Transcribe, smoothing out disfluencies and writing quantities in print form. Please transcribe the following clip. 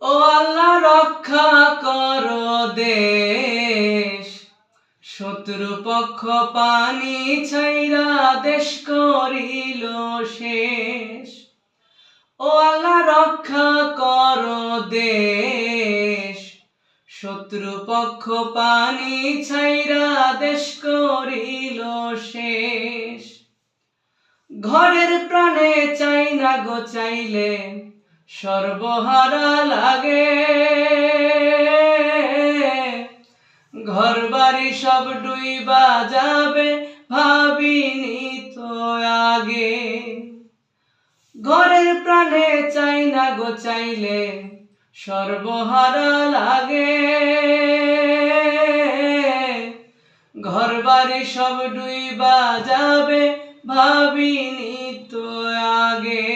ও আল্লাহ রক্ষা করো দেশ, শত্রুপক্ষ পানি ছাইরা দেশ করিল শেষ। ও আল্লাহ রক্ষা করো দেশ, শত্রুপক্ষ পানি ছাইরা দেশ করিল শেষ। ঘরের প্রাণে চাই না গো চাইলে সর্বহারা লাগে, ঘর বাড়ি সব ডুইবা যাবে ভাবিনি তো আগে। ঘরের প্রাণে চাই না গো চাইলে সর্বহারা লাগে, ঘর বাড়ি সব ডুইবা যাবে ভাবিনি তো আগে।